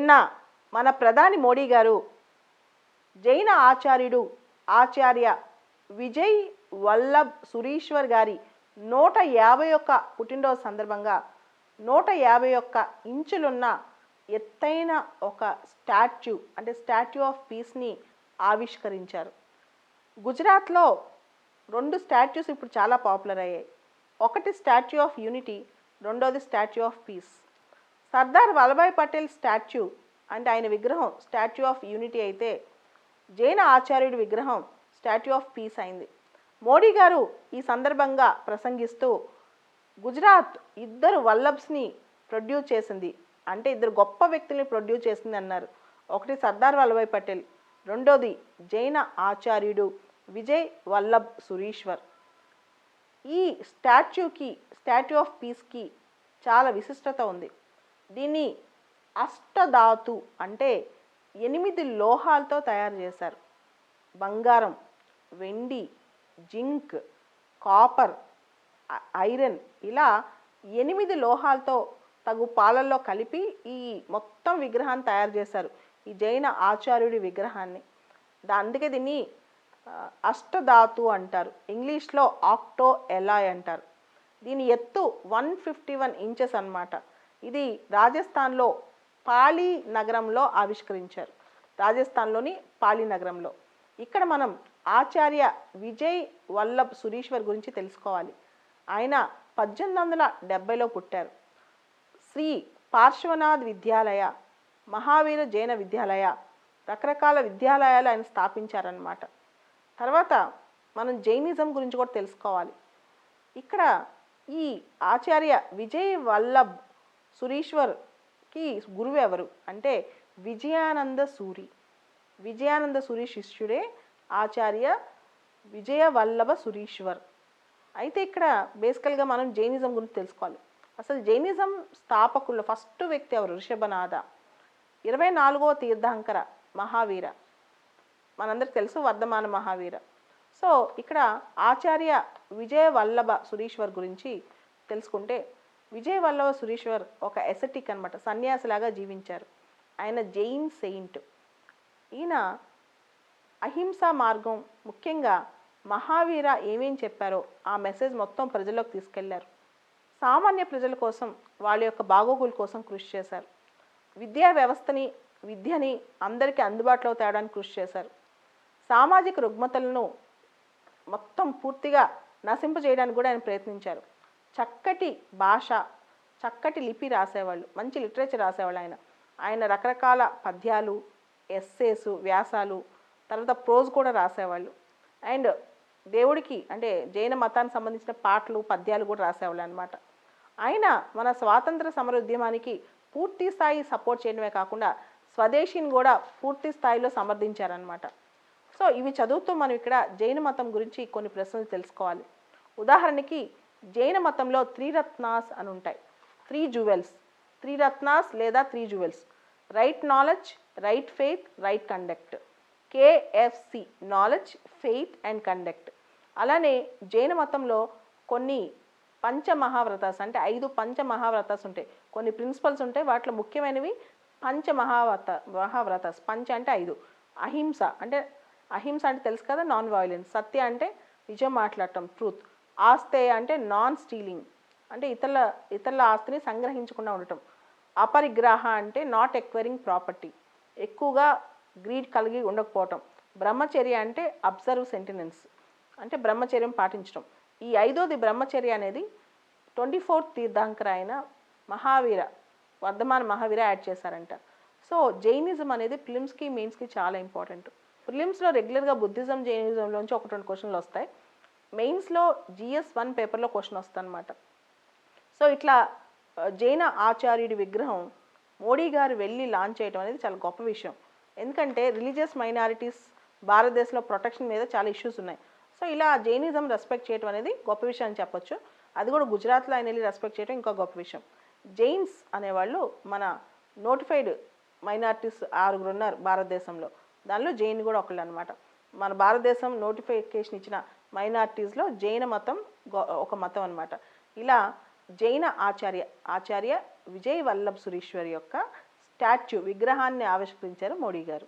నిన్న మన ప్రధాని మోడీ గారు జైన ఆచార్యుడు ఆచార్య విజయ్ వల్లభ్ సురీశ్వర్ గారి 151 పుట్టినరోజు సందర్భంగా 151 ఇంచులున్న ఎత్తైన ఒక స్టాచ్యూ అంటే స్టాచ్యూ ఆఫ్ పీస్ని ఆవిష్కరించారు. గుజరాత్లో 2 స్టాచ్యూస్ ఇప్పుడు చాలా పాపులర్ అయ్యాయి. ఒకటి స్టాచ్యూ ఆఫ్ యూనిటీ, రెండోది statue of piece. Sardar Vallabhbhai Patel statue అంటే ఆయన విగ్రహం స్టాచ్యూ ఆఫ్ యూనిటీ అయితే జైన ఆచార్యుడి విగ్రహం స్టాచ్యూ ఆఫ్ పీస్ అయింది. మోడీ గారు ఈ సందర్భంగా ప్రసంగిస్తూ గుజరాత్ 2 వల్లభ్స్ని ప్రొడ్యూస్ చేసింది, అంటే 2 గొప్ప వ్యక్తుల్ని ప్రొడ్యూస్ చేసింది అన్నారు. ఒకటి సర్దార్ వల్లభాయ్ పటేల్, రెండోది జైన ఆచార్యుడు విజయ్ వల్లభ్ సురీశ్వర్. ఈ స్టాచ్యూ ఆఫ్ పీస్కి చాలా విశిష్టత ఉంది. దీన్ని అష్టధాతు అంటే 8 లోహాలతో తయారు చేశారు. బంగారం, వెండి, జింక్, కాపర్, ఐరన్ ఇలా 8 లోహాలతో తగు పాలల్లో కలిపి ఈ మొత్తం విగ్రహాన్ని తయారు చేశారు, ఈ జైన ఆచార్యుడి విగ్రహాన్ని. అందుకే దీన్ని అష్టధాతు అంటారు. ఇంగ్లీష్లో ఆక్టో ఎలాయ్ అంటారు. దీని ఎత్తు 151 ఇంచెస్ అన్నమాట. ఇది రాజస్థాన్లో పాలి నగరంలో ఆవిష్కరించారు. రాజస్థాన్లోని పాలి నగరంలో. ఇక్కడ మనం ఆచార్య విజయ్ వల్లభ్ సురీశ్వర్ గురించి తెలుసుకోవాలి. ఆయన 1870లో పుట్టారు. శ్రీ పార్శ్వనాథ్ విద్యాలయ, మహావీర జైన విద్యాలయ, రకరకాల విద్యాలయాలు ఆయన స్థాపించారన్నమాట. తర్వాత మనం జైనిజం గురించి కూడా తెలుసుకోవాలి. ఇక్కడ ఈ ఆచార్య విజయ్ వల్లభ్ సురీశ్వర్కి గురువు ఎవరు అంటే విజయానంద సూరి. విజయానంద సూరి శిష్యుడే ఆచార్య విజయ వల్లభ సురీశ్వర్. అయితే ఇక్కడ బేసికల్గా మనం జైనిజం గురించి తెలుసుకోవాలి. అసలు జైనిజం స్థాపకుల్లో ఫస్ట్ వ్యక్తి ఎవరు? ఋషభనాథ. 24వ తీర్థంకర మహావీర, మనందరికి తెలుసు వర్ధమాన మహావీర. సో ఇక్కడ ఆచార్య విజయ వల్లభ సురీశ్వర్ గురించి తెలుసుకుంటే, విజయ వల్లభ సురీశ్వర్ ఒక ఎసెటిక్ అనమాట, సన్యాసిలాగా జీవించారు. ఆయన జైన్ సెయింట్. ఈయన అహింసా మార్గం, ముఖ్యంగా మహావీర ఏమేం చెప్పారో ఆ మెసేజ్ మొత్తం ప్రజల్లోకి తీసుకెళ్లారు. సామాన్య ప్రజల కోసం, వాళ్ళ యొక్క బాగోగుల కోసం కృషి చేశారు. విద్యా వ్యవస్థని, విద్యని అందరికీ అందుబాటులో తేవడానికి కృషి చేశారు. సామాజిక రుగ్మతలను మొత్తం పూర్తిగా నశింపజేయడానికి కూడా ఆయన ప్రయత్నించారు. చక్కటి భాష, చక్కటి లిపి రాసేవాళ్ళు, మంచి లిటరేచర్ రాసేవాళ్ళు ఆయన రకరకాల పద్యాలు, ఎస్సేసు, వ్యాసాలు, తర్వాత ప్రోజ్ కూడా రాసేవాళ్ళు. అండ్ దేవుడికి అంటే జైన మతానికి సంబంధించిన పాటలు, పద్యాలు కూడా రాసేవాళ్ళు అనమాట. ఆయన మన స్వాతంత్ర సమర ఉద్యమానికి పూర్తి స్థాయి సపోర్ట్ చేయడమే కాకుండా స్వదేశీని కూడా పూర్తి స్థాయిలో సమర్థించారనమాట. సో ఇవి చదువుతూ మనం ఇక్కడ జైన మతం గురించి కొన్ని ప్రశ్నలు తెలుసుకోవాలి. ఉదాహరణకి జైన మతంలో 3 రత్నాస్ అని ఉంటాయి, 3 jewels, 3 రత్నాస్ లేదా 3 jewels. Right knowledge, right faith, right conduct. KFC knowledge, faith and conduct. అలానే జైన మతంలో కొన్ని పంచమహావ్రతాస్ అంటే 5 పంచమహావ్రతాస్ ఉంటాయి, కొన్ని ప్రిన్సిపల్స్ ఉంటాయి. వాటిలో ముఖ్యమైనవి మహావ్రతాస్. పంచ అంటే 5. అహింస అంటే తెలుసు కదా, నాన్ వైలెన్స్. సత్య అంటే నిజం మాట్లాడటం, ట్రూత్. ఆస్తేయ అంటే నాన్ స్టీలింగ్, అంటే ఇతరుల ఆస్తిని సంగ్రహించకుండా ఉండటం. అపరిగ్రహ అంటే నాట్ ఎక్వైరింగ్ ప్రాపర్టీ, ఎక్కువగా గ్రీడ్ కలిగి ఉండకపోవటం. బ్రహ్మచర్య అంటే అబ్జర్వ్ సెంటినెన్స్, అంటే బ్రహ్మచర్యం పాటించడం. ఈ 5వది బ్రహ్మచర్య అనేది 24th తీర్థంకర అయిన మహావీర, వర్ధమాన మహావీర యాడ్ చేశారంట. సో జైనిజం అనేది ప్రిలిమ్స్కి, మెయిన్స్కి చాలా ఇంపార్టెంట్. ప్రిలిమ్స్లో రెగ్యులర్గా బుద్ధిజం, జైనిజంలోంచి 1-2 క్వశ్చన్లు వస్తాయి. మెయిన్స్లో GS1 పేపర్లో క్వశ్చన్ వస్తుంది అనమాట. సో ఇట్లా జైన ఆచార్యుడి విగ్రహం మోడీ గారు వెళ్ళి లాంచ్ చేయడం అనేది చాలా గొప్ప విషయం. ఎందుకంటే రిలీజియస్ మైనారిటీస్ భారతదేశంలో ప్రొటెక్షన్ మీద చాలా ఇష్యూస్ ఉన్నాయి. సో ఇలా జైనిజం రెస్పెక్ట్ చేయడం అనేది గొప్ప విషయం అని చెప్పొచ్చు. అది కూడా గుజరాత్లో ఆయన వెళ్ళి రెస్పెక్ట్ చేయడం ఇంకో గొప్ప విషయం. జైన్స్ అనేవాళ్ళు మన నోటిఫైడ్ మైనారిటీస్ 6 ఉన్నారు భారతదేశంలో, దానిలో జైన్ కూడా ఒకళ్ళు అనమాట. మన భారతదేశం నోటిఫికేషన్ ఇచ్చిన మైనారిటీస్లో జైన మతం ఒక మతం అనమాట. ఇలా జైన ఆచార్య విజయ్ వల్లభ్ సురీశ్వర్ యొక్క స్టాచ్యూ విగ్రహాన్ని ఆవిష్కరించారు మోడీ గారు.